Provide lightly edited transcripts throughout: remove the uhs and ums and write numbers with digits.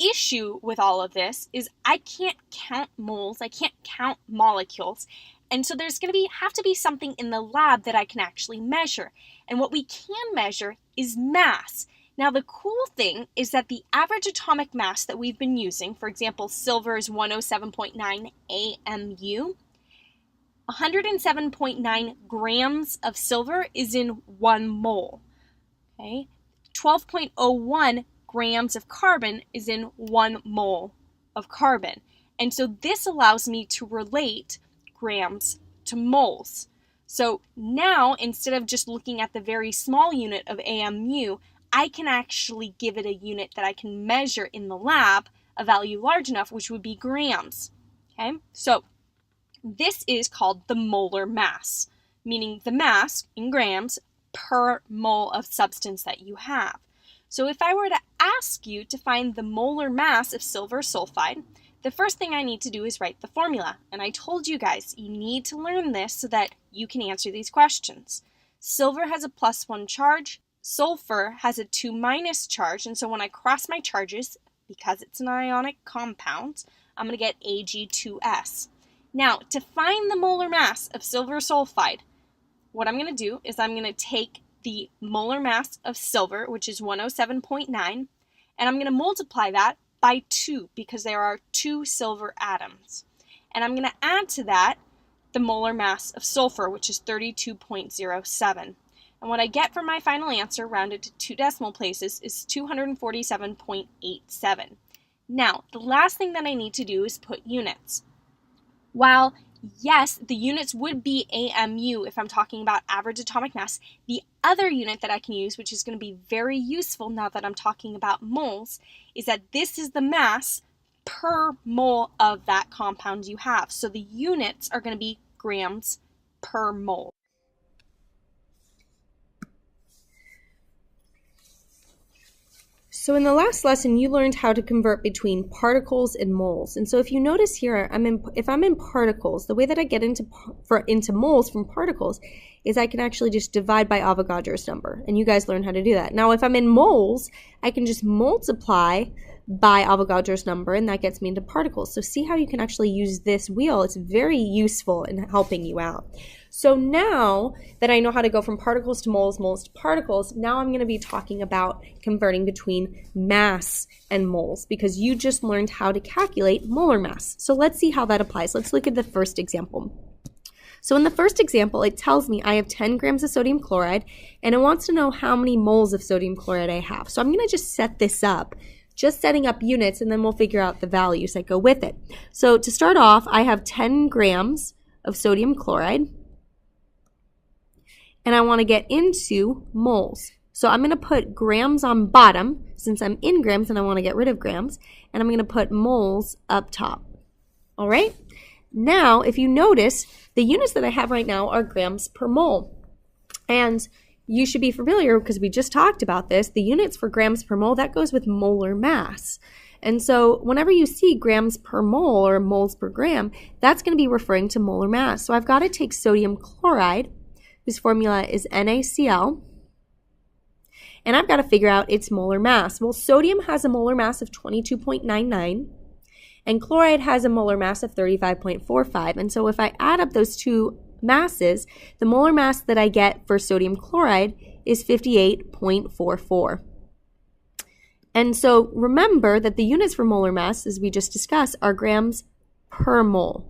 issue with all of this is I can't count moles, I can't count molecules, and so there's going to have to be something in the lab that I can actually measure. And what we can measure is mass. Now the cool thing is that the average atomic mass that we've been using, for example, silver is 107.9 AMU, 107.9 grams of silver is in 1 mole. Okay? 12.01 grams of carbon is in 1 mole of carbon. And so this allows me to relate grams to moles. So now, instead of just looking at the very small unit of AMU, I can actually give it a unit that I can measure in the lab, a value large enough, which would be grams. Okay? So this is called the molar mass, meaning the mass in grams per mole of substance that you have. So if I were to ask you to find the molar mass of silver sulfide, the first thing I need to do is write the formula. And I told you guys, you need to learn this so that you can answer these questions. Silver has a +1 charge, sulfur has a 2- charge, and so when I cross my charges, because it's an ionic compound, I'm going to get Ag2S. Now, to find the molar mass of silver sulfide, what I'm going to do is I'm going to take the molar mass of silver, which is 107.9, and I'm going to multiply that by 2 because there are 2 silver atoms. And I'm going to add to that the molar mass of sulfur, which is 32.07. And what I get for my final answer, rounded to 2 decimal places, is 247.87. Now, the last thing that I need to do is put units. While, yes, the units would be AMU if I'm talking about average atomic mass, the other unit that I can use, which is going to be very useful now that I'm talking about moles, is that this is the mass per mole of that compound you have. So the units are going to be grams per mole. So in the last lesson, you learned how to convert between particles and moles. And so if you notice here, if I'm in particles, the way that I get into moles from particles is I can actually just divide by Avogadro's number. And you guys learned how to do that. Now, if I'm in moles, I can just multiply by Avogadro's number, and that gets me into particles. So see how you can actually use this wheel. It's very useful in helping you out. So now that I know how to go from particles to moles, moles to particles, now I'm going to be talking about converting between mass and moles because you just learned how to calculate molar mass. So let's see how that applies. Let's look at the first example. So in the first example, it tells me I have 10 grams of sodium chloride, and it wants to know how many moles of sodium chloride I have. So I'm going to just set this up, just setting up units, and then we'll figure out the values that go with it. So to start off, I have 10 grams of sodium chloride, and I want to get into moles. So I'm going to put grams on bottom, since I'm in grams and I want to get rid of grams, and I'm going to put moles up top. All right? Now, if you notice, the units that I have right now are grams per mole. And you should be familiar, because we just talked about this, the units for grams per mole, that goes with molar mass. And so whenever you see grams per mole or moles per gram, that's going to be referring to molar mass. So I've got to take sodium chloride, whose formula is NaCl, and I've got to figure out its molar mass. Well, sodium has a molar mass of 22.99, and chloride has a molar mass of 35.45. And so if I add up those two masses, the molar mass that I get for sodium chloride is 58.44. And so remember that the units for molar mass, as we just discussed, are grams per mole.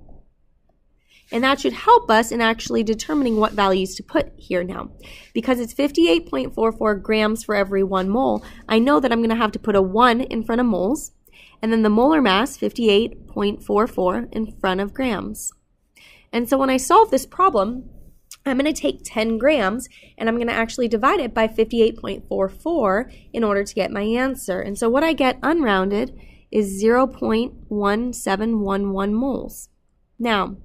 And that should help us in actually determining what values to put here now. Because it's 58.44 grams for every 1 mole, I know that I'm going to have to put a 1 in front of moles, and then the molar mass, 58.44, in front of grams. And so when I solve this problem, I'm going to take 10 grams, and I'm going to actually divide it by 58.44 in order to get my answer. And so what I get unrounded is 0.1711 moles. Now,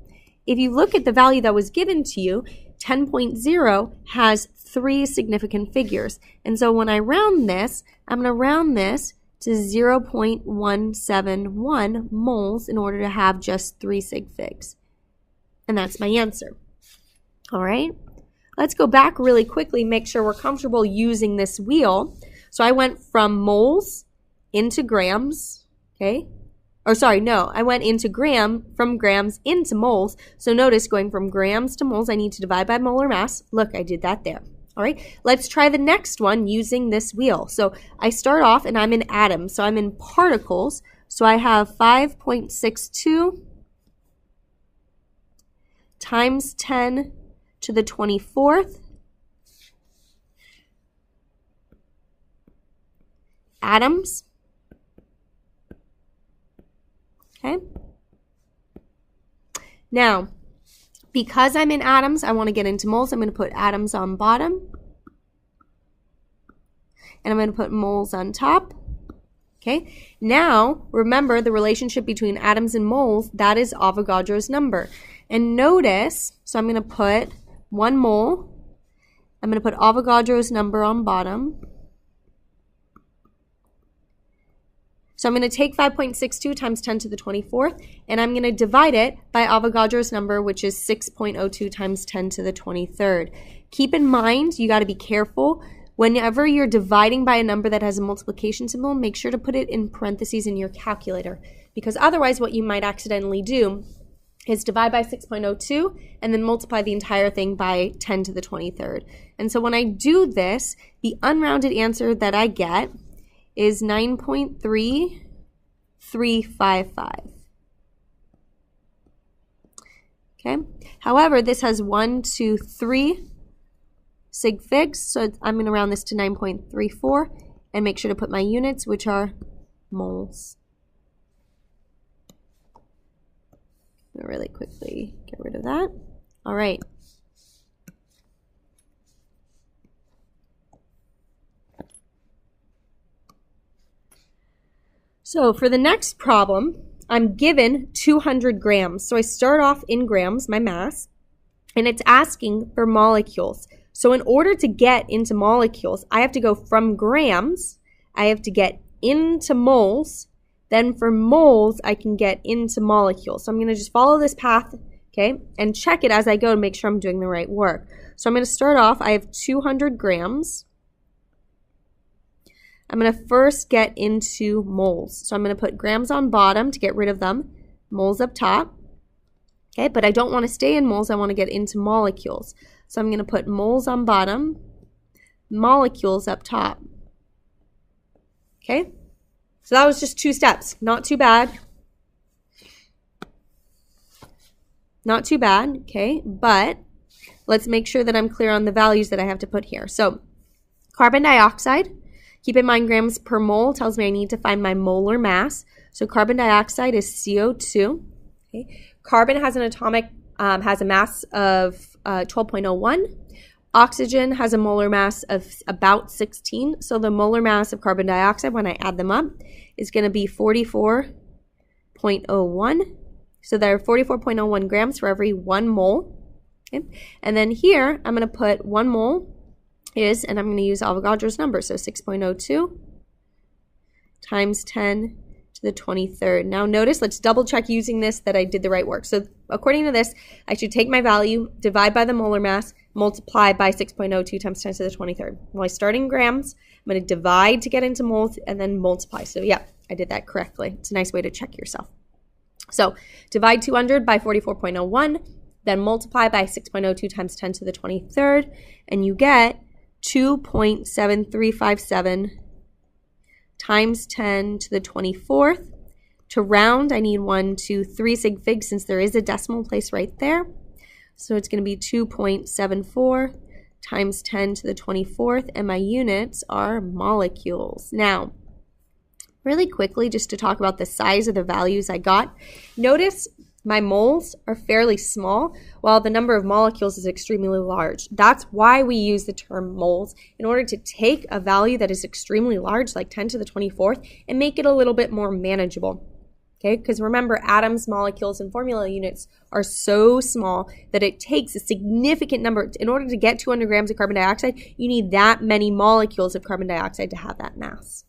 if you look at the value that was given to you, 10.0 has 3 significant figures. And so when I round this, I'm going to round this to 0.171 moles in order to have just 3 sig figs. And that's my answer. All right, let's go back really quickly, make sure we're comfortable using this wheel. So I went from moles into grams, okay? Or sorry, no, I went into from grams into moles. So notice going from grams to moles, I need to divide by molar mass. Look, I did that there. All right, let's try the next one using this wheel. So I start off and I'm in atoms, so I'm in particles. So I have 5.62 times 10 to the 24th atoms. Okay. Now, because I'm in atoms, I want to get into moles. I'm going to put atoms on bottom. And I'm going to put moles on top. Okay. Now, remember the relationship between atoms and moles, that is Avogadro's number. And notice, so I'm going to put 1 mole. I'm going to put Avogadro's number on bottom. So I'm going to take 5.62 times 10 to the 24th, and I'm going to divide it by Avogadro's number, which is 6.02 times 10 to the 23rd. Keep in mind, you got to be careful. Whenever you're dividing by a number that has a multiplication symbol, make sure to put it in parentheses in your calculator, because otherwise what you might accidentally do is divide by 6.02 and then multiply the entire thing by 10 to the 23rd. And so when I do this, the unrounded answer that I get is 9.3355. Okay. However, this has 1, 2, 3 sig figs, so I'm going to round this to 9.34 and make sure to put my units, which are moles. I'm going to really quickly get rid of that. All right. So for the next problem, I'm given 200 grams. So I start off in grams, my mass, and it's asking for molecules. So in order to get into molecules, I have to go from grams, I have to get into moles, then for moles, I can get into molecules. So I'm going to just follow this path, okay, and check it as I go to make sure I'm doing the right work. So I'm going to start off, I have 200 grams. I'm going to first get into moles. So I'm going to put grams on bottom to get rid of them, moles up top. Okay, but I don't want to stay in moles. I want to get into molecules. So I'm going to put moles on bottom, molecules up top. Okay, so that was just 2 steps. Not too bad. Not too bad, okay, but let's make sure that I'm clear on the values that I have to put here. So carbon dioxide. Keep in mind grams per mole tells me I need to find my molar mass. So carbon dioxide is CO2. Okay. Carbon has an has a mass of 12.01. Oxygen has a molar mass of about 16. So the molar mass of carbon dioxide, when I add them up, is going to be 44.01. So there are 44.01 grams for every 1 mole. Okay. And then here, I'm going to put 1 mole is, and I'm going to use Avogadro's number, so 6.02 times 10 to the 23rd. Now notice, let's double check using this that I did the right work. So according to this, I should take my value, divide by the molar mass, multiply by 6.02 times 10 to the 23rd. Well, I start in grams, I'm going to divide to get into moles, and then multiply. So yeah, I did that correctly. It's a nice way to check yourself. So divide 200 by 44.01, then multiply by 6.02 times 10 to the 23rd, and you get 2.7357 times 10 to the 24th. To round, I need 1, 2, 3 sig figs since there is a decimal place right there. So it's going to be 2.74 times 10 to the 24th, and my units are molecules. Now, really quickly, just to talk about the size of the values I got, notice my moles are fairly small, while the number of molecules is extremely large. That's why we use the term moles, in order to take a value that is extremely large, like 10 to the 24th, and make it a little bit more manageable. Okay, because remember, atoms, molecules, and formula units are so small that it takes a significant number. In order to get 200 grams of carbon dioxide, you need that many molecules of carbon dioxide to have that mass.